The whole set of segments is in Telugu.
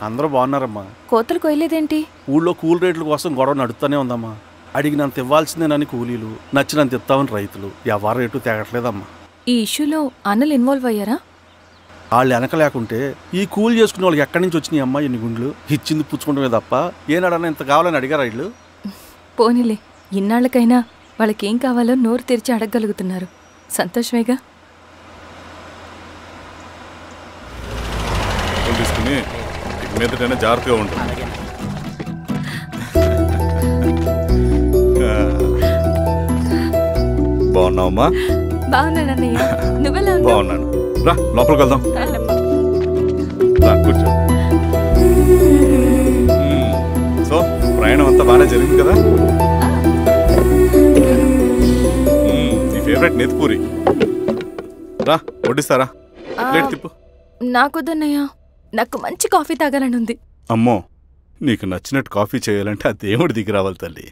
అందరూ బాగున్నారమ్మా. కోతలు కొయ్యలేదేంటి? ఊళ్ళో కూల్ రేట్ల కోసం గొడవ నడుస్తూనే ఉందమ్మా. అడిగినంత ఇవ్వాల్సిందేనని కూలీలు, నచ్చినంత ఇస్తామని రైతులు. ఎవరు రేటు తేగట్లేదమ్మా. ఈ ఇష్యూలో అన్నలు ఇన్వాల్వ్ అయ్యారా? వాళ్ళు వెనక లేకుంటే ఈ కూలి చేసుకునే వాళ్ళకి ఎక్కడి నుంచి వచ్చినాయి అమ్మా ఎన్ని గుండ్లు? ఇచ్చింది పుచ్చుకుంటమే తప్ప ఏనాడన్నా ఇంత కావాలని అడిగారు వీళ్ళు. పోనీలే, ఇన్నాళ్ళకైనా వాళ్ళకేం కావాలో నోరు తెరిచి అడగగలుగుతున్నారు. సంతోషమేగా. తీసుకుని మీదటైనా జాగ్రత్తగా ఉంటుంది. బాగున్నావమ్మా? బాగున్నానన్నయ్య, నువ్వెలా ఉన్నావు? బాగున్నాను. రా లోపలికి వెళ్దాం. రా కూర్చో. సో ప్రయాణం అంతా బాగానే జరిగింది కదా? నీ ఫేవరెట్ నెత్తిపూరి. రా వడ్డిస్తారా? ప్లేట్ తిప్పు. నాకొద్దన్నయ్య, నాకు మంచి కాఫీ తాగాలని ఉంది. అమ్మో, నీకు నచ్చినట్టు కాఫీ చేయాలంటే ఆ దేవుడి దిగి రావాలి తల్లి.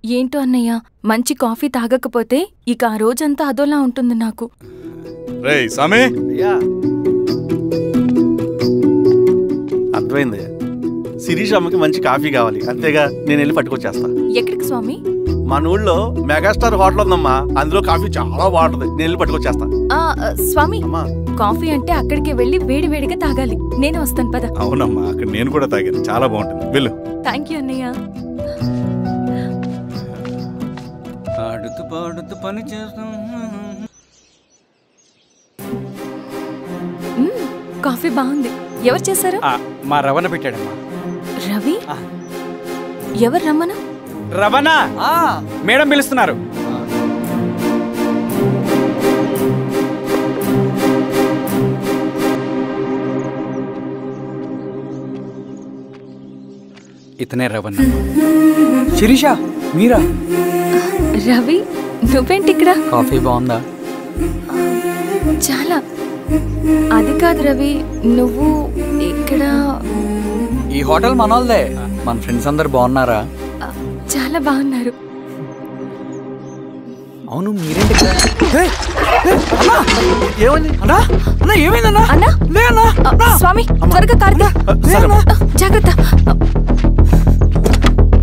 ఏంటో అన్నయ్య, మంచి కాఫీ తాగకపోతే ఇక ఆ రోజంతా అదోలా ఉంటుంది నాకు. రేయ్ సామే, అర్థమైంది. శిరీష్ అమ్మకి మంచి కాఫీ కావాలి, అంతేగా నేను వెళ్ళి పట్టుకొచ్చేస్తా. ఎక్కడికి స్వామి? మన ఊళ్ళో మెగాస్టార్ హోటల్ ఉందమ్మా, అందులో కాఫీ చాలా బాగుంటది. నేను వెళ్ళి పట్టుకొచ్చేస్తా. స్వామి, కాఫీ అంటే అక్కడికి వెళ్ళి వేడి వేడిగా తాగాలి. నేను వస్తాను పద. అవునమ్మా, అక్కడ నేను కూడా తాగాను, చాలా బాగుంటుంది. వెళ్ళు. థ్యాంక్ యూ అన్నయ్య. ఆడుతూ పాడుతూ పని చేస్తాం. కాఫీ బాగుంది. ఎవరు చేశారు? మా రవణ పెట్టాడమ్మా. రవి? ఎవరు రమ్మను? రవణ మేడం పిలుస్తున్నారు. ఇతనే రవణ. శిరీష మీరా? రవి, నువ్వేంటి ఇక్కడ? కాఫీ బాగుందా? చాలా. అది కాదు రవి, నువ్వు ఇక్కడ? ఈ హోటల్ మనోల్దే. మన ఫ్రెండ్స్ అందరు బాగున్నారా? చాలా బాగున్నారు. అవును, మీరేంటి? ఏమైందన్నా? స్వామి త్వరగా కారుగా. జాగ్రత్త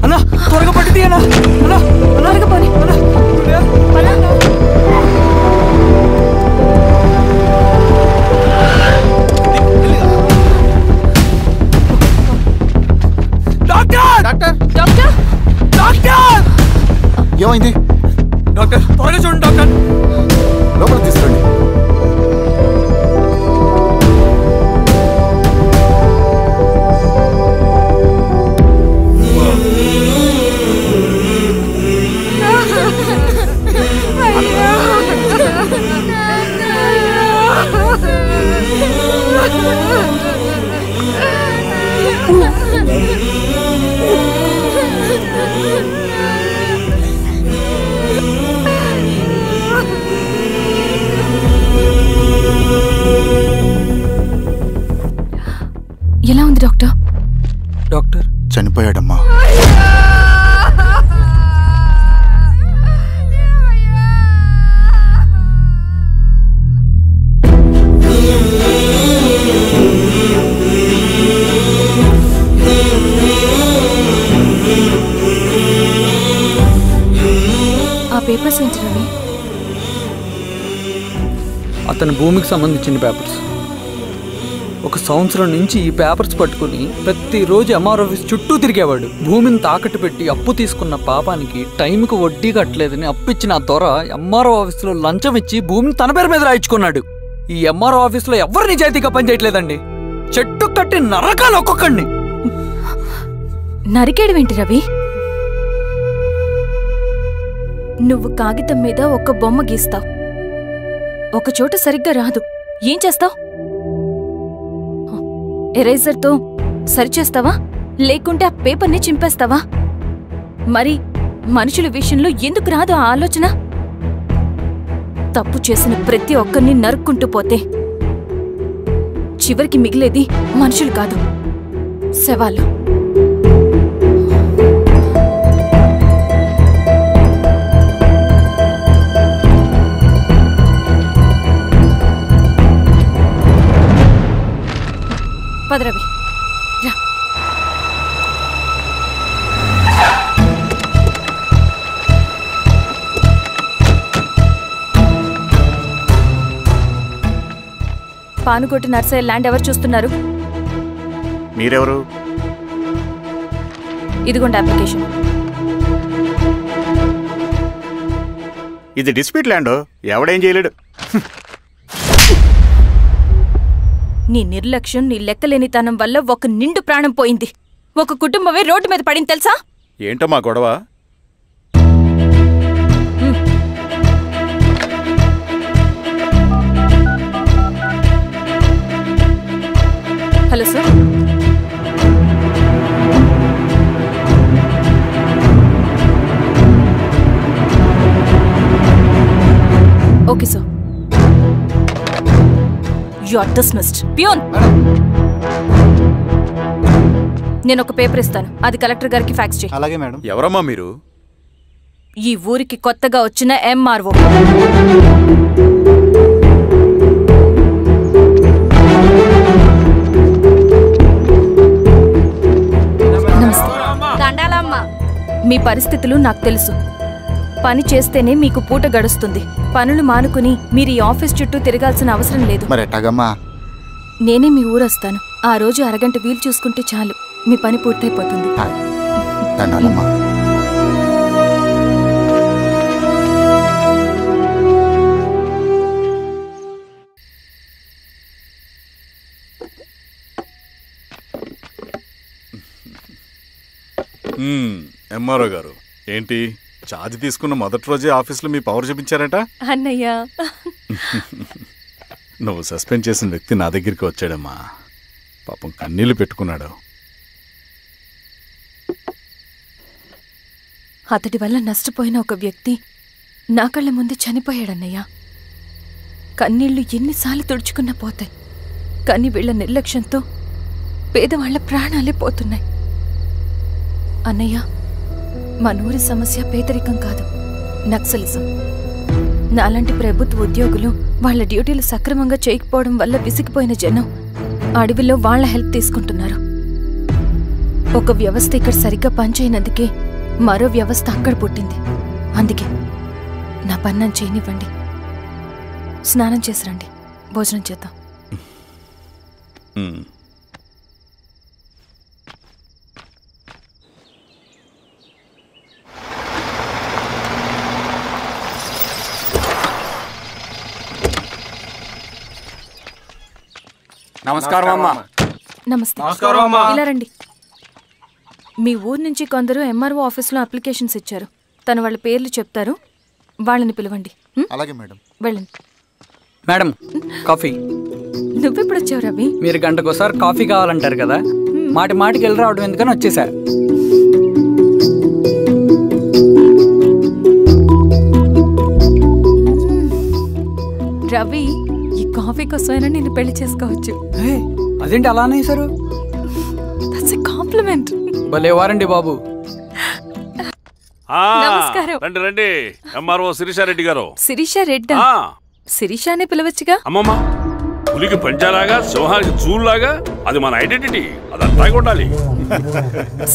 అన్నా, త్వరగా పట్టిది అన్నా. త్వరగా పోనీ. ఏమైంది డాక్టర్? త్వరగా చూడండి డాక్టర్. లోపల తీసుకురండి. ఎలా ఉంది డాక్టర్? డాక్టర్ చనిపోయాడమ్మా. ఆ పేపర్స్ ఏంటి రవి? అతని భూమికి సంబంధించిన పేపర్స్. ఒక సంవత్సరం నుంచి ఈ పేపర్స్ పట్టుకుని ప్రతిరోజు ఎంఆర్ ఆఫీస్ చుట్టూ తిరిగేవాడు. భూమిని తాకట్టు పెట్టి అప్పు తీసుకున్న పాపానికి టైంకి వడ్డీ కట్టలేదని అప్పిచ్చిన ఆ దొర ఎంఆర్ఓ ఆఫీస్లో లంచం ఇచ్చి భూమిని తన పేరు మీద రాయించుకున్నాడు. ఈ ఎంఆర్ఓ ఆఫీస్లో ఎవరు నిజాయితీగా పనిచేయట్లేదండి. చెట్టు కట్టి నరకాలు ఒక్కొక్కడిని. నరికేయడమేంటి రవి? నువ్వు కాగితం మీద ఒక బొమ్మ గీస్తావు, ఒక చోట సరిగ్గా రాదు, ఏం చేస్తావు? ఎరేజర్తో సరిచేస్తావా, లేకుంటే ఆ పేపర్ని చింపేస్తావా? మరి మనుషుల విషయంలో ఎందుకు రాదు ఆ ఆలోచన? తప్పు చేసిన ప్రతి ఒక్కరిని నరుక్కుంటూ పోతే చివరికి మిగిలేది మనుషులు కాదు, శవాలు. పద రవి. రా. పానుకోటి నర్సయ్య ల్యాండ్ ఎవరు చూస్తున్నారు? మీరెవరు? ఇదిగోండి అప్లికేషన్. ఇది డిస్ప్యూట్ ల్యాండ్, ఎవడేం చేయలేడు. నీ నిర్లక్ష్యం, నీ లెక్కలేనితనం వల్ల ఒక నిండు ప్రాణం పోయింది. ఒక కుటుంబమే రోడ్డు మీద పడింది తెలుసా? ఏంటో మా గొడవ? Hello sir. Okay sir. You are dismissed. Peon, నేను ఒక పేపర్ ఇస్తాను, అది కలెక్టర్ గారికి ఫ్యాక్స్ చేయి. అలాగే మేడం. ఎవరమ్మా మీరు? ఈ ఊరికి కొత్తగా వచ్చిన ఎంఆర్ఓ. మీ పరిస్థితులు నాకు తెలుసు. పని చేస్తేనే మీకు పూట గడుస్తుంది. పనులు మానుకుని మీరు ఈ ఆఫీస్ చుట్టూ తిరగాల్సిన అవసరం లేదు. మరి ఎట్టాగమ్మా? నేనే మీ ఊరొస్తాను. ఆ రోజు అరగంట వీలు చూసుకుంటే చాలు, మీ పని పూర్తయిపోతుంది. దండాలమ్మా. ఎంఆర్ఓ గారు, ఏంటి ఛార్జ్ తీసుకున్న మొదటి రోజే ఆఫీస్లో మీ పవర్ చూపించారట? అన్నయ్య, నువ్వు సస్పెండ్ చేసిన వ్యక్తి నా దగ్గరికి వచ్చాడమ్మా. పాపం కన్నీళ్లు పెట్టుకున్నాడు. అతడి వల్ల నష్టపోయిన ఒక వ్యక్తి నా కళ్ళ ముందే చనిపోయాడన్నయ్య. కన్నీళ్లు ఎన్నిసార్లు తుడుచుకున్నా పోతాయి, కానీ వీళ్ల నిర్లక్ష్యంతో పేదవాళ్ల ప్రాణాలే పోతున్నాయి. అన్నయ్య, మా నూరి సమస్య పేదరికం కాదు, నక్సలిజం. నాలాంటి ప్రభుత్వ ఉద్యోగులు వాళ్ల డ్యూటీలు సక్రమంగా చేయకపోవడం వల్ల విసిగిపోయిన జనం అడవిలో వాళ్ల హెల్ప్ తీసుకుంటున్నారు. ఒక వ్యవస్థ ఇక్కడ సరిగ్గా పనిచేయనందుకే మరో వ్యవస్థ అక్కడ పుట్టింది. అందుకే నా పన్నం చేయనివ్వండి. స్నానం చేసిరండి, భోజనం చేద్దాం. నమస్కారం అమ్మా. నమస్తే. ఇలా రండి. మీ ఊరు నుంచి కొందరు ఎంఆర్ఓ ఆఫీస్లో అప్లికేషన్స్ ఇచ్చారు. తను వాళ్ళ పేర్లు చెప్తారు, వాళ్ళని పిలవండి. అలాగే మేడం. వెళ్ళండి. Madam, coffee. నువ్వెప్పుడు వచ్చావు రవి? మీరు గంటకోసారి కాఫీ కావాలంటారు కదా, మాటి మాటికి వెళ్ళి రావడం ఎందుకని వచ్చేసా. రవి, ఈ కాఫీ కోసమైనా నేను పెళ్లి చేసుకోవచ్చు. అదేంటి అలా అనేసారు? That's a compliment. భలే వారండి బాబు. నమస్కారం. రండి రండి. ఎంఆర్ఓ శిరీషారెడ్డి గారు. శిరీష రెడ్డా? శిరీష అనే పిలవచ్చుగా. అమ్మమ్మ, పులికి పంచాలాగా సింహానికి చూలాగా అది మన ఐడెంటిటీ, అదంతా ఉండాలి.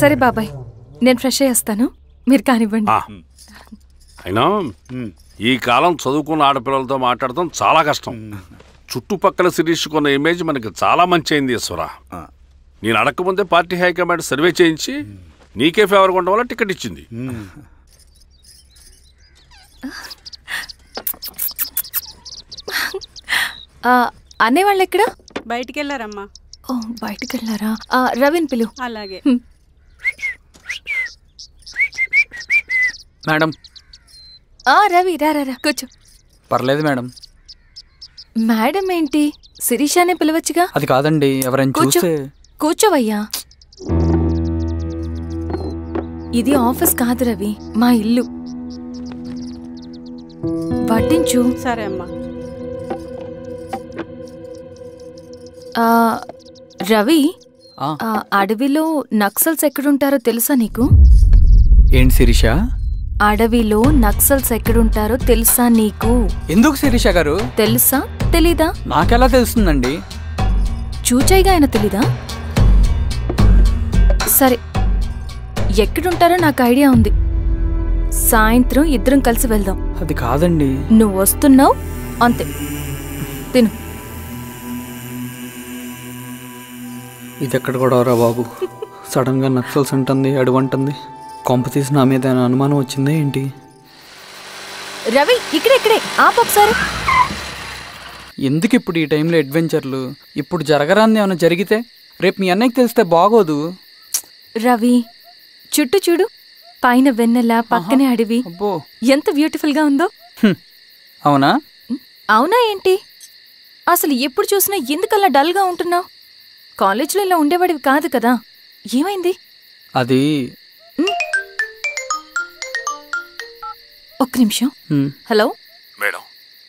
సరే బాబాయ్, నేను ఫ్రెష్ అయ్యేస్తాను, మీరు కానివ్వండి. అయినా ఈ కాలం చదువుకున్న ఆడపిల్లలతో మాట్లాడటం చాలా కష్టం. చుట్టుపక్కల శిరీషుకున్న ఇమేజ్ మనకి చాలా మంచి అయింది ఈశ్వరా. నేను అడగకముందే పార్టీ హైకమాండ్ సర్వే చేయించి నీకే ఫేవర్గా ఉండడం వల్ల టికెట్ ఇచ్చింది. అనేవాళ్ళు ఎక్కడ? బయటికి వెళ్ళారమ్మా. ఓ, బయటికి వెళ్ళారా? రవిని పిలు. అలాగే మేడం. రవి రా రా కూర్చో. పర్లేదు మేడం. మేడం ఏంటి, శిరీషానే పిలవచ్చుగా. అది కాదండి, ఎవరైనా చూస్తే. కూర్చోవయ్యా. ఇది ఆఫీస్ కాదు రవి, మా ఇల్లు. వడ్డించు. సరే అమ్మా. రవి, అడవిలో నక్సల్స్ ఎక్కడుంటారో తెలుసా నీకు? ఏంటి శిరీష? అడవిలో నక్సల్స్ ఎక్కడుంటారో తెలుసా నీకు? ఎందుకు శిరీష గారు? తెలుసా తెలీదా? నాకెలా తెలుస్తుందండి? చూచాయిగా ఆయన తెలీదా? సరే, ఎక్కడుంటారో నాకు ఐడియా ఉంది. సాయంత్రం ఇద్దరం కలిసి వెళ్దాం. అది కాదండి. నువ్వు వస్తున్నావు అంతే. తిను. ఇది ఎక్కడ కూడా రా బాబు. సడన్గా నక్సల్స్ అంటుంది, అడువంటుంది. కొంప తీసి నా మీద అనుమానం వచ్చిందే ఏంటి? రవి ఇక్కడే ఆపొకసారి. ఎందుకు ఇప్పుడు ఈ టైంలో అడ్వెంచర్లు? ఇప్పుడు జరగరాంది ఏమైనా జరిగితే రేపు మీ అన్నయ్యకి తెలిస్తే బాగోదు. రవి చుట్టూ చూడు, పైన వెన్నెల, పక్కనే అడవి. అబ్బో, ఎంత బ్యూటిఫుల్ గా ఉందో. అవునా? అవునా ఏంటి? అసలు ఎప్పుడు చూసినా ఎందుకలా డల్ గా ఉంటున్నావు? కాలేజ్లో ఇలా ఉండేవాడివి కాదు కదా, ఏమైంది? అది ఒక్క నిమిషం. హలో మేడం,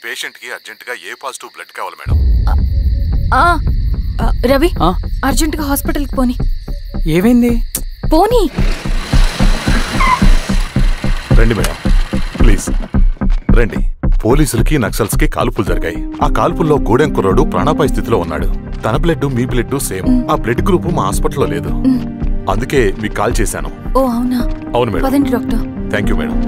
పేషెంట్కి అర్జెంటుగా ఏ పాజిటివ్ బ్లడ్ కావాలి మేడం. రవి అర్జెంటుగా హాస్పిటల్కి పోని. ఏమైంది? పోనీ. రండి మేడం, ప్లీజ్ రండి. పోలీసులకి నక్సల్స్కి కాల్పులు జరిగాయి. ఆ కాల్పుల్లో గూడెం కుర్రాడు ప్రాణాపాయ స్థితిలో ఉన్నాడు. తన బ్లడ్ మీ బ్లడ్ సేమ్. ఆ బ్లడ్ గ్రూప్ మా హాస్పిటల్లో లేదు. అందుకే మీకు కాల్ చేశాను. ఓ అవునా? అవును మేడం. పదండి doctor. Thank you madam.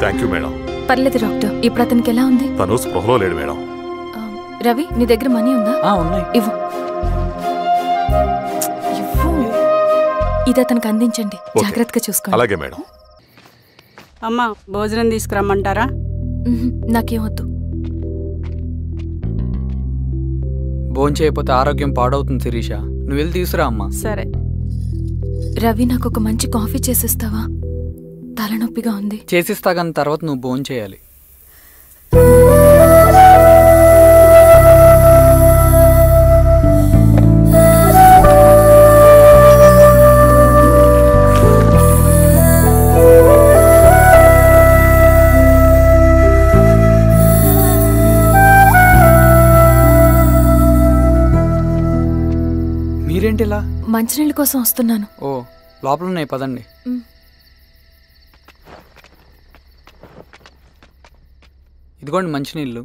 Thank you madam. పర్లేదు డాక్టర్. ఇప్పుడు అతనికి ఎలా ఉంది? తను స్పృహలో లేడు మేడం. రవి నీ దగ్గర మనీ ఉందా? ఉన్నాయి. ఇవ్వు. ఇది అతనికి అందించండి, జాగ్రత్తగా చూసుకోండి. అలాగే మేడం. అమ్మా భోజనం తీసుకురమ్మంటారా? నాకేమొద్దు. భోంచేయకపోతే ఆరోగ్యం పాడవుతుంది శిరీష. నువ్వు వెళ్ళి తీసురా అమ్మా. సరే. రవి నాకు ఒక మంచి కాఫీ చేసిస్తావా? తలనొప్పిగా ఉంది. చేసిస్తా కానీ తర్వాత నువ్వు భోంచేయాలి. మీరేంటిలా? మంచినీళ్ళ కోసం వస్తున్నాను. ఓ లోపలున్నాయి, పదండి. ఇదిగోండి మంచినీళ్ళు.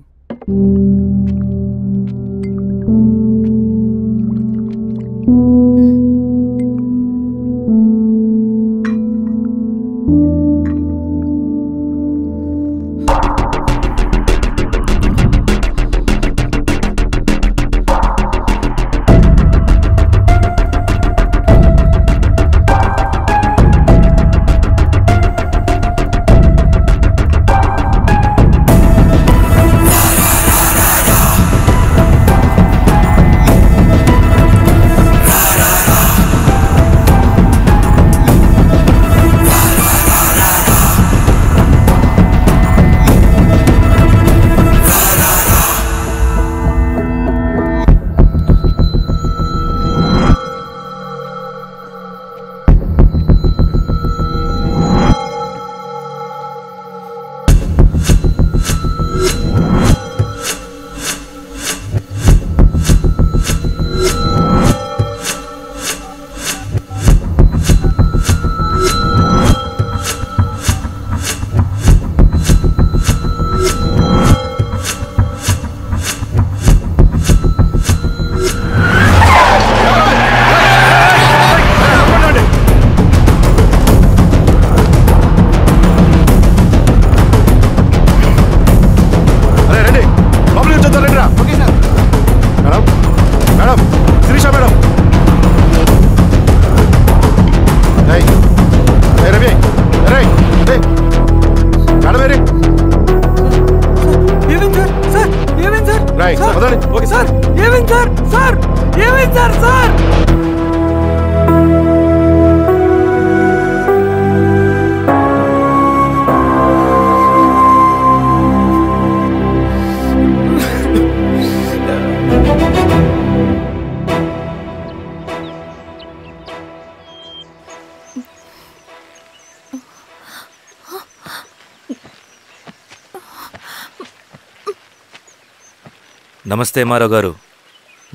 నమస్తే ఎంఆర్ఓ గారు.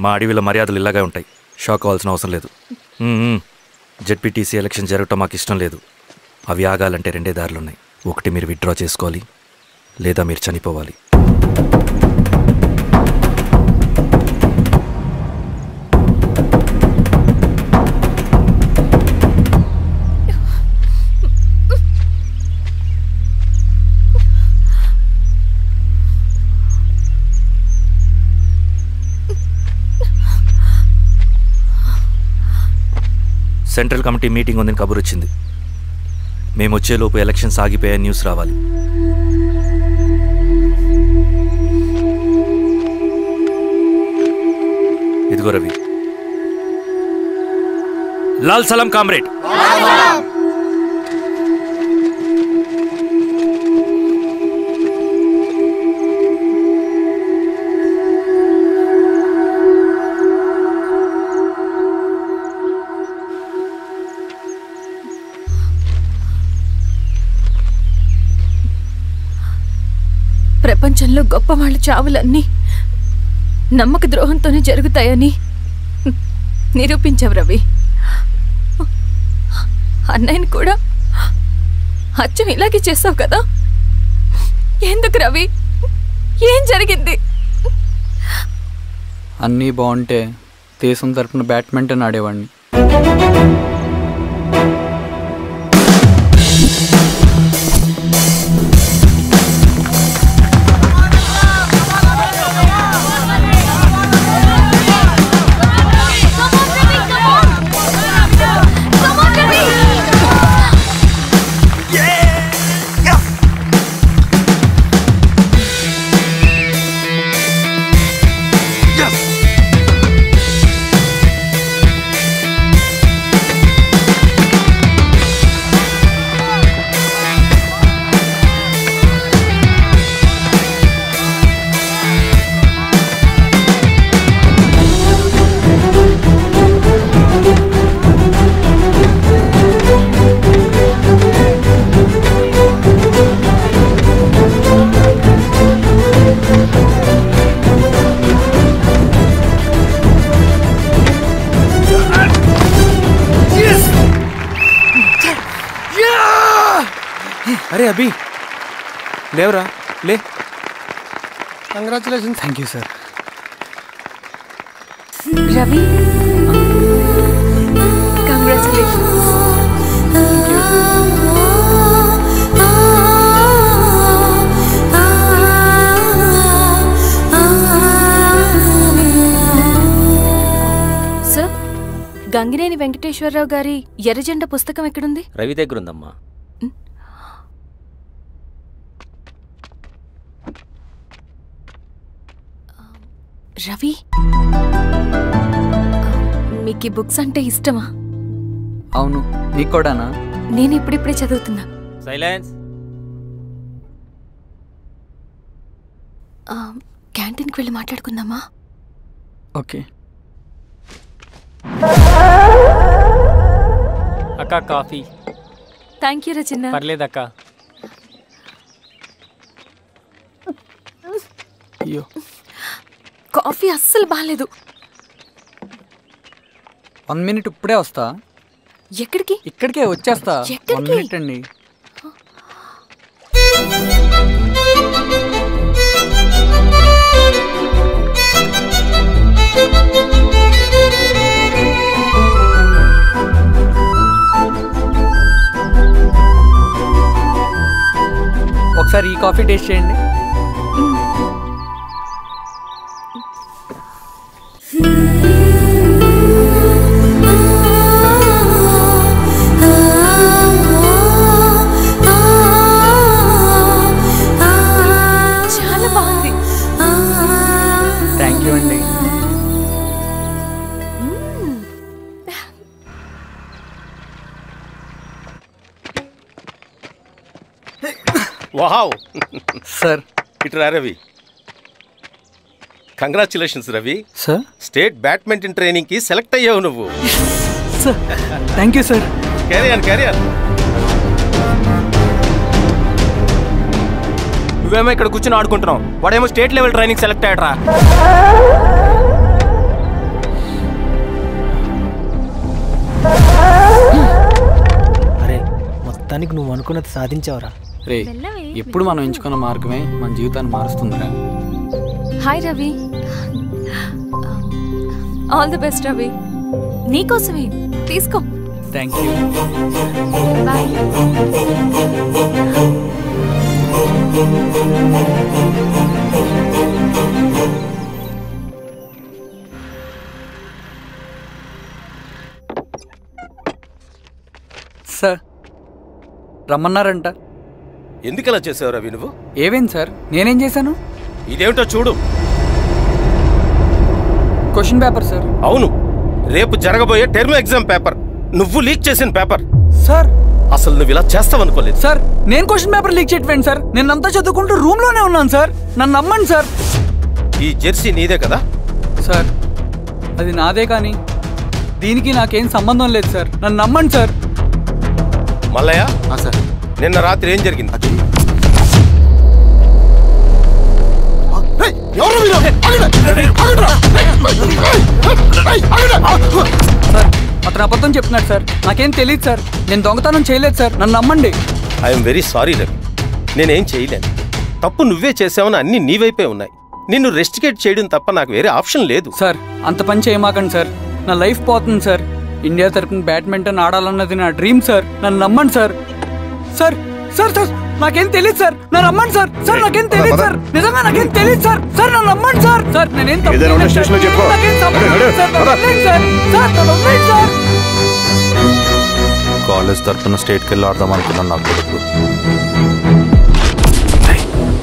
మా అడవిలో మర్యాదలు ఇలాగే ఉంటాయి. షాక్ అవ్వాల్సిన అవసరం లేదు. జెడ్పీటీసీ ఎలక్షన్ జరగటం మాకు ఇష్టం లేదు. అవి ఆగాలంటే 2 దారులున్నాయి. ఒకటి మీరు విత్డ్రా చేసుకోవాలి, లేదా మీరు చనిపోవాలి. సెంట్రల్ కమిటీ మీటింగ్ ఉందని కబురు వచ్చింది. మేము వచ్చేలోపు ఎలక్షన్స్ ఆగిపోయాయని న్యూస్ రావాలి. ఇదిగో రవి. లాల్ సలాం కామ్రేడ్. ప్రపంచంలో గొప్పవాళ్ళ చావులన్నీ నమ్మక ద్రోహంతోనే జరుగుతాయని నిరూపించావు రవి. అన్నయ్యని కూడా అచ్చం ఇలాగే చేస్తావు కదా? ఎందుకు రవి? ఏం జరిగింది? అన్నీ బాగుంటే దేశం తరపున బ్యాడ్మింటన్ ఆడేవాడిని. అరే అభి, లేవరా, లే. Congratulation. Thank you sir. Ravi, congratulations. Sir, Gangineni Venkateswararao గారి ఎర్రజెండా పుస్తకం ఎక్కడుంది? రవి దగ్గర ఉందమ్మా. రవి, మీకు ఈ బుక్స్ అంటే ఇష్టమా? అవును, నీకు కూడానా? నేను ఇప్పుడిప్పుడే చదువుతున్నా. సైలెన్స్. క్యాంటీన్కి వెళ్ళి మాట్లాడుకుందామా? ఓకే. అక్క కాఫీ. థ్యాంక్ యూ రచన. పర్లేదక్క. అయ్యో, కాఫీ అస్సలు బాలేదు. 1 మినిట్, ఇప్పుడే వస్తా. ఎక్కడికి? ఇక్కడికే వచ్చేస్తా. 1 మినిట్ అండి. ఒకసారి ఈ కాఫీ టేస్ట్ చేయండి. Wow sir. ఇట్రా Ravi. Congratulations Ravi. Sir, state badminton training కి సెలెక్ట్ అయ్యావు నువ్వు. Sir, thank you sir. Carry on. నువ్వేమో ఇక్కడ కూర్చొని ఆడుకుంటున్నావు. వాడేమో స్టేట్ లెవెల్ ట్రైనింగ్ సెలెక్ట్ అయ్యాడ్రా. అరే మొత్తానికి నువ్వు అనుకున్నది సాధించావురా. రే ఎప్పుడు మనం ఎంచుకున్న మార్గమే మన జీవితాన్ని మారుస్తుందిరా. Hi Ravi. All the best Ravi. నీకోసమే తీసుకో. Thank you. బాయ్. సార్ రమ్మన్నారంట. ఎందుకలా చేసావు రవి నువ్వు? ఏవేంటి సార్, నేనేం చేశాను? ఇదేమిటో చూడు. Question paper sir. అవును, రేపు జరగబోయే టర్మ్ ఎగ్జామ్ పేపర్. నువ్వు లీక్ చేసిన పేపర్. సార్ అసలు నువ్వు ఇలా చేస్తావనుకోలేదు. సార్ నేను క్వశ్చన్ పేపర్ లీక్ చేయట్లేండి సార్. నేనంతా చదువుకుంటూ రూమ్ లోనే ఉన్నాను సార్. నన్ను నమ్మండి సార్. ఈ జెర్సీ నీదే కదా? సార్ అది నాదే, కానీ దీనికి నాకేం సంబంధం లేదు సార్. నన్ను నమ్మండి సార్. మల్లయ్య సార్, నిన్న రాత్రి ఏం జరిగింది? సార్ అతను అబద్ధం చెప్తున్నాడు సార్. నాకేం తెలియదు సార్. నేను దొంగతనం చేయలేదు సార్. నన్ను నమ్మండి. ఐఎమ్ వెరీ సారీ రవి, నేనేం చేయలేను. తప్పు నువ్వే చేసావని అన్ని నీ వైపే ఉన్నాయి. నిన్ను రెస్టికేట్ చేయడం తప్ప నాకు వేరే ఆప్షన్ లేదు. సార్ అంత పని చేయమాకండి సార్. నా లైఫ్ పోతుంది సార్. ఇండియా తరపున బ్యాడ్మింటన్ ఆడాలన్నది నా డ్రీమ్ సార్. నన్ను నమ్మండి సార్. సార్ సార్ సార్ నాకేం తెలియదు సార్. నన్ను నమ్మండి సార్. సార్ నాకేం తెలియదు సార్. నిజంగా నాకేం తెలియదు సార్. సార్ నన్ను నమ్మండి సార్. సార్ నేనేం తప్పు చేయలేదు సార్. నాకేం సంబంధం లేదు సార్. నన్ను వదిలేయండి సార్. సార్ నన్ను వదిలేయండి సార్. కాలేజ్ తరఫున స్టేట్కి వెళ్ళి ఆడదాం అనుకున్నాను. నా కొడుకు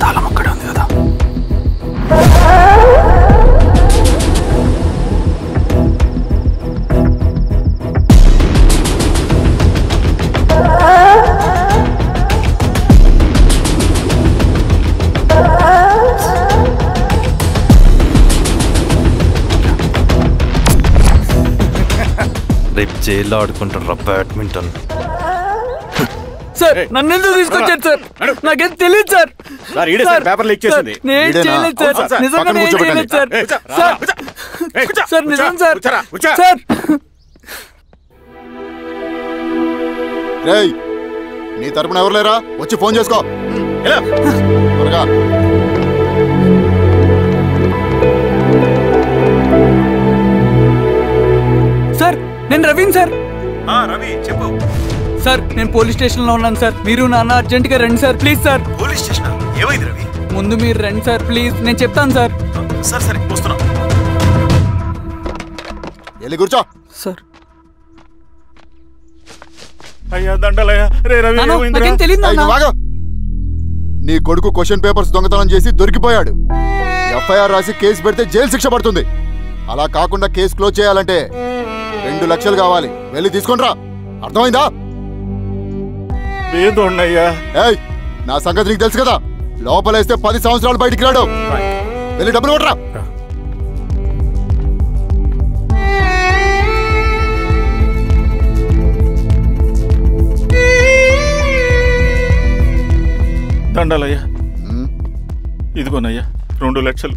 తాళం అక్కడే ఉంది కదా. రేపు జైల్లో ఆడుకుంటారా బ్యాడ్మింటన్? సార్ నన్ను ఎందుకు తీసుకొచ్చారు సార్? నాకేం తెలియదు సార్. పేపర్ లీక్ చేసింది. నేను చేయలేదు సార్. నిజంగా నేను చేయలేదు సార్. సార్ నిజం సార్. సార్ రేయ్, నీ తరపున ఎవరు లేరా? వచ్చి ఫోన్ చేసుకో త్వరగా. సార్ నేను రవీన్ సార్. రవి చెప్పు. సార్ నేను పోలీస్ స్టేషన్ లో ఉన్నాను సార్. మీరు నాన్న అర్జెంట్ గా రండి sir please sir. Police station ఏమైంది రవి? ముందు మీరు రండి సార్ ప్లీజ్. నేను చెప్తాను సార్. సరే సరే వస్తున్నా. వెళ్ళి కూర్చో సార్. అయ్యా దండలయ్య. రే రవి నాకేం తెలియదు. నీ కొడుకు క్వశ్చన్ పేపర్స్ దొంగతనం చేసి దొరికిపోయాడు. ఎఫ్ఐఆర్ రాసి కేసు పెడితే జైలు శిక్ష పడుతుంది. అలా కాకుండా కేసు క్లోజ్ చేయాలంటే 2 లక్షలు కావాలి. వెళ్ళి తీసుకుంట్రా. అర్థమైందా? ఏయ్, నా సంగతి నీకు తెలుసు కదా. లోపలేస్తే 10 సంవత్సరాలు బయటికి రాడు. వెళ్ళి డబ్బులు కొట్టరా. దండాలయ్యా. ఇదిగోనయ్యా 2 లక్షలు.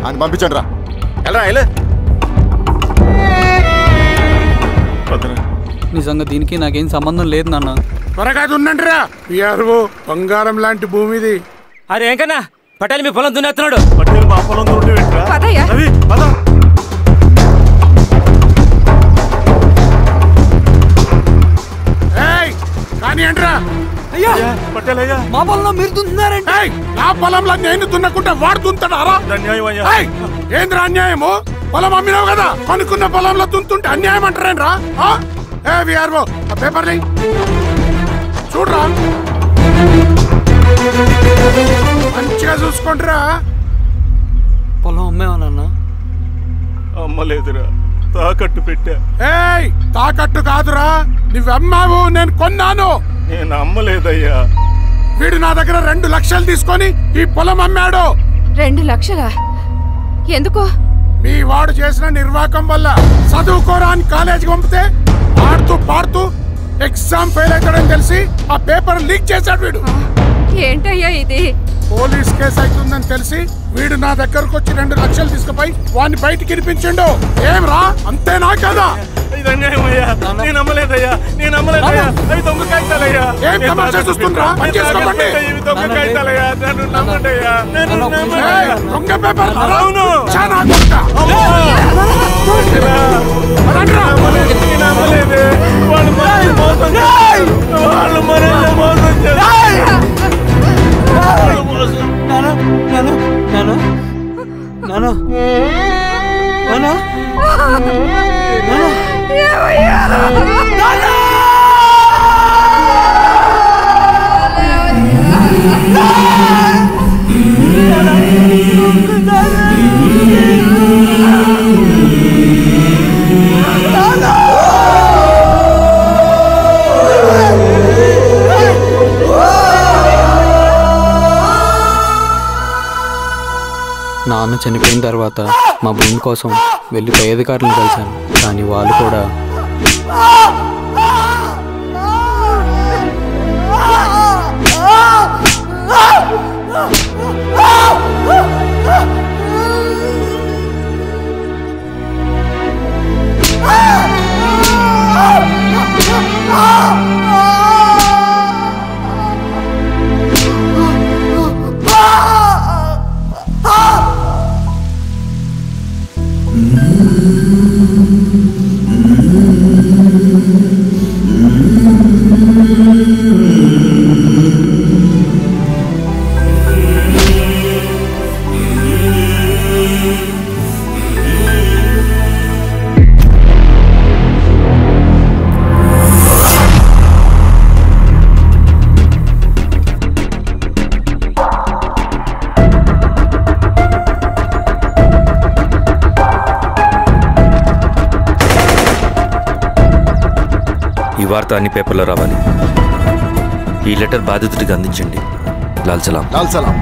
అని పంపించండి రా. నిజంగా దీనికి నాకేం సంబంధం లేదు నాన్న. త్వరగా దున్నండి రా. బంగారం లాంటి భూమిది. అరే ఏంకన్నా పటేల్ మీ పొలం దున్నేస్తున్నాడు. పటేల్ మా పొలం కానీ ఏంట్రా? అయ్యా మా పొలంలో మీరు దున్నుతున్నారంటే నా పొలంలో నేను దున్నకుంటే వాడు దున్నుతాడా? ఏంద్రా అన్యాయము? పొలం అమ్మినావు కదా, కొనుక్కున్న పొలంలో దున్నుతుంటే అన్యాయం అంటారేంట్రా? పేపర్ చూడరా, మంచిగా చూసుకుంటారా. పొలం అమ్మేవానన్నా? అమ్మలేదురా, తాకట్టు పెట్టా. తాకట్టు కాదురా, నువ్వమ్మావు, నేను కొన్నాను. నేను అమ్మలేదయ్యా. వీడు నా దగ్గర 2 లక్షలు తీసుకొని ఈ పొలం అమ్మాడు. 2 లక్షలా? ఎందుకో? మీ వాడు చేసిన నిర్వాకం వల్ల చదువుకోరా అని కాలేజీకి పంపితే ఆడుతూ పాడుతూ ఎగ్జామ్ ఫెయిల్ అవుతాడని తెలిసి ఆ పేపర్ లీక్ చేశాడు వీడు. ఏంటయ్యా ఇది? పోలీస్ కేసు అవుతుందని తెలిసి వీడు నా దగ్గరకు వచ్చి 2 లక్షలు తీసుకుపోయి వాడిని బయటికి వినిపించిండు. ఏం రా, అంతేనా కదా? ఏం తమాషా చూస్తుండ్రా? పని చేసుకోకండి. దొంగ పేపర్ చాలా కొడతా. నాన్న చనిపోయిన తర్వాత మా భూమి కోసం వెళ్ళి పై అధికారులను కలిశాను, కానీ వాళ్ళు కూడా ఈ వార్త అన్ని పేపర్లో రావాలి. ఈ లెటర్ బాధితుడికి అందించండి. లాల్ సలాం. లాల్ సలాం.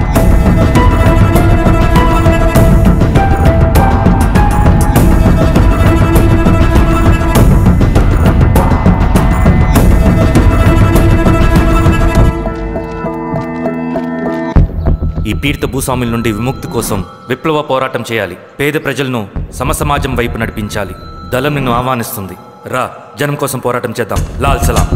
ఈ పీడిత భూస్వాముల నుండి విముక్తి కోసం విప్లవ పోరాటం చేయాలి. పేద ప్రజలను సమసమాజం వైపు నడిపించాలి. దళం నిన్ను ఆహ్వానిస్తుంది. రా, జనం కోసం పోరాటం చేద్దాం. లాల్ సలాం.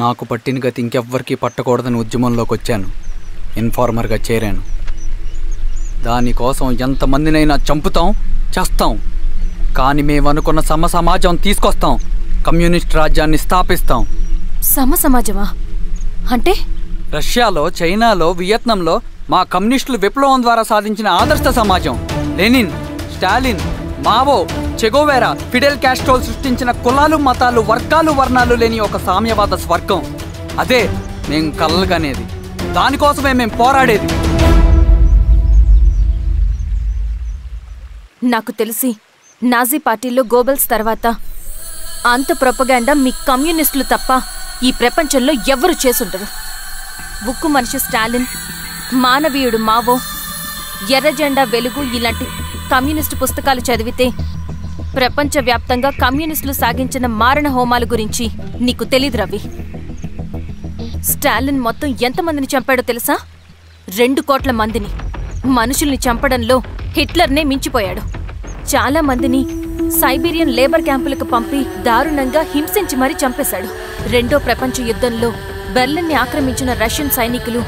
నాకు పట్టిన గతి ఇంకెవ్వరికీ పట్టకూడదని ఉద్యమంలోకి వచ్చాను. ఇన్ఫార్మర్గా చేరాను. దానికోసం ఎంతమందినైనా చంపుతాం, చేస్తాం. కానీ మేము అనుకున్న సమసమాజం తీసుకొస్తాం. కమ్యూనిస్ట్ రాజ్యాన్ని స్థాపిస్తాం. సమసమాజమా అంటే? రష్యాలో, చైనాలో, వియత్నంలో మా కమ్యూనిస్టులు విప్లవం ద్వారా సాధించిన ఆదర్శ సమాజం. Lenin, Stalin, Mao, Che Guevara, Fidel Castro సృష్టించిన కులాలు, మతాలు, వర్గాలు, వర్ణాలు లేని ఒక సామ్యవాద స్వర్గం. అదే మేం కలలుగనేది. దానికోసమే మేం పోరాడేది. నాకు తెలిసి నాజీ పార్టీలో గోబెల్స్ తర్వాత అంత ప్రొపగాండా మీ కమ్యూనిస్టులు తప్ప ఈ ప్రపంచంలో ఎవ్వరూ చేసుండరు. ఉక్కు మనిషి స్టాలిన్, మానవీయుడు మావో, ఎర్ర జెండా వెలుగు ఇలాంటి కమ్యూనిస్టు పుస్తకాలు చదివితే ప్రపంచవ్యాప్తంగా కమ్యూనిస్టులు సాగించిన మారణ హోమాల గురించి నీకు తెలీదు రవి. స్టాలిన్ మొత్తం ఎంతమందిని చంపాడో తెలుసా? 2 కోట్ల మందిని. మనుషుల్ని చంపడంలో హిట్లర్నే మించిపోయాడు. చాలా మందిని సైబీరియన్ లేబర్ క్యాంపులకు పంపి దారుణంగా హింసించి మరీ చంపేశాడు. 2వ ప్రపంచ యుద్ధంలో బెర్లిన్ని ఆక్రమించిన రష్యన్ సైనికులు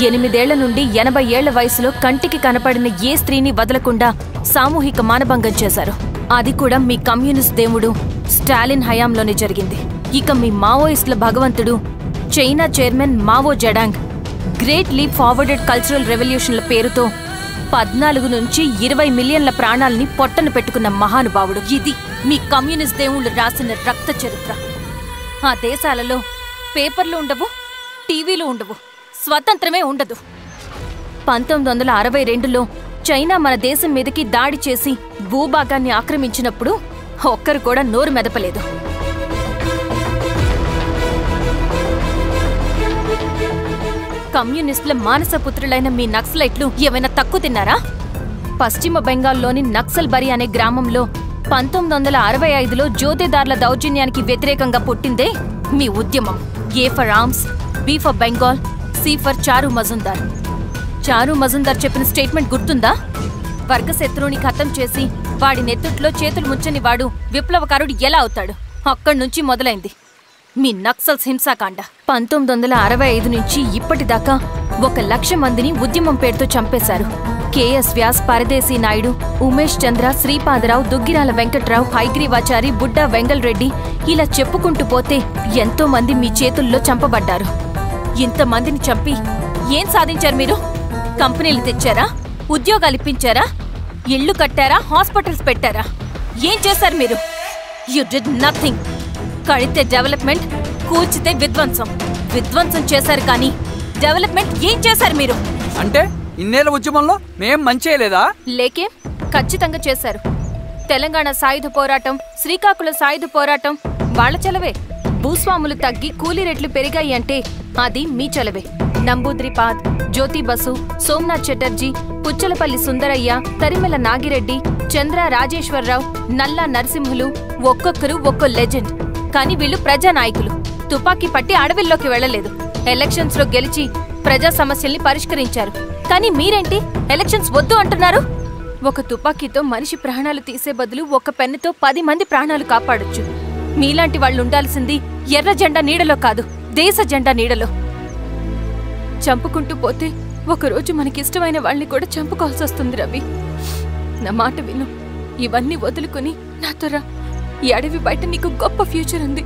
8 ఏళ్ల నుండి 80 ఏళ్ల వయసులో కంటికి కనపడిన ఏ స్త్రీని వదలకుండా సామూహిక మానభంగం చేశారు. అది కూడా మీ కమ్యూనిస్ట్ దేవుడు స్టాలిన్ హయాంలోనే జరిగింది. ఇక మీ మావోయిస్టుల భగవంతుడు China chairman Mao Zedong great leap forwarded cultural రెవల్యూషన్ల పేరుతో 14 నుంచి 20 మిలియన్ల ప్రాణాలని పొట్టను పెట్టుకున్న మహానుభావుడు. ఇది మీ కమ్యూనిస్ట్ దేవుళ్ళు రాసిన రక్త చరిత్ర. ఆ దేశాలలో పేపర్లు ఉండవు, టీవీలు ఉండవు, స్వతంత్రమే ఉండదు. 1962లో చైనా మన దేశం మీదకి దాడి చేసి భూభాగాన్ని ఆక్రమించినప్పుడు ఒక్కరు కూడా నోరు మెదపలేదు. కమ్యూనిస్టుల మానసపుత్రులైన మీ నక్సలైట్లు ఏమైనా తక్కువ తిన్నారా? పశ్చిమ బెంగాల్లోని నక్సల్బరి అనే గ్రామంలో 1965లో జోతేదార్ల దౌర్జన్యానికి వ్యతిరేకంగా పుట్టిందే మీ ఉద్యమం. A for arms, B for Bengal, C for Charu Majumdar. చారు మజుందార్ చెప్పిన స్టేట్మెంట్ గుర్తుందా? వర్గశత్రువుని ఖతం చేసి వాడి నెత్తుట్లో చేతులు ముచ్చని వాడు విప్లవకారుడు ఎలా అవుతాడు? అక్కడి నుంచి మొదలైంది మీ నక్సల్స్ హింసాకాండ. 1965 నుంచి ఇప్పటిదాకా 1,00,000 మందిని ఉద్యమం పేరుతో చంపేశారు. కేఎస్ వ్యాస్, పరదేశీ నాయుడు, ఉమేష్ చంద్ర, శ్రీపాదరావు, దుగ్గిరాల వెంకట్రావు, హైగ్రీవాచారి, బుడ్డా వెంగల్ రెడ్డి, ఇలా చెప్పుకుంటూ పోతే ఎంతో మంది మీ చేతుల్లో చంపబడ్డారు. ఇంతమందిని చంపి ఏం సాధించారు మీరు? కంపెనీలు తెచ్చారా? ఉద్యోగాలు ఇప్పించారా? ఇళ్లు కట్టారా? హాస్పిటల్స్ పెట్టారా? ఏం చేశారు మీరు? You did nothing. కడితే డెవలప్మెంట్, కూల్చితే విధ్వంసం. విధ్వంసం చేశారు కానీ డెవలప్మెంట్ ఏం చేశారు మీరు? అంటే ఇన్నేళ్ల ఉద్యమంలో మేం మంచి చేయలేదా? లేకే, ఖచ్చితంగా చేశారు. తెలంగాణ సాయుధ పోరాటం, శ్రీకాకుళం సాయుధ పోరాటం వాళ్ల చలవే. భూస్వాములు తగ్గి కూలీ రేట్లు పెరిగాయి అంటే అది మీ చలవే. నంబూద్రిపాద్, జ్యోతి బసు, సోమనాథ్ చటర్జీ, పుచ్చలపల్లి సుందరయ్య, తరిమెల నాగిరెడ్డి, చంద్ర రాజేశ్వరరావు, నల్లా నరసింహులు ఒక్కొక్కరు ఒక్కో లెజెండ్. కానీ వీళ్ళు ప్రజానాయకులు. తుపాకీ పట్టి అడవిల్లోకి వెళ్లలేదు. ఎలక్షన్స్ లో గెలిచి ప్రజా సమస్యల్ని పరిష్కరించారు. కానీ మీరేంటి ఎలక్షన్స్ వద్దు అంటున్నారు? ఒక తుపాకీతో మనిషి ప్రాణాలు తీసే బదులు ఒక పెన్నుతో 10 మంది ప్రాణాలు కాపాడొచ్చు. మీలాంటి వాళ్ళు ఉండాల్సింది ఎర్ర జెండా నీడలో కాదు, దేశ జెండా నీడలో. చంపుకుంటూ పోతే ఒకరోజు మనకిష్టమైన వాళ్ళని కూడా చంపుకోవాల్సి వస్తుంది రవి. నా మాట విను. ఇవన్నీ వదులుకుని నాతో రా. ఈ అడవి బయట నీకు గొప్ప ఫ్యూచర్ ఉంది.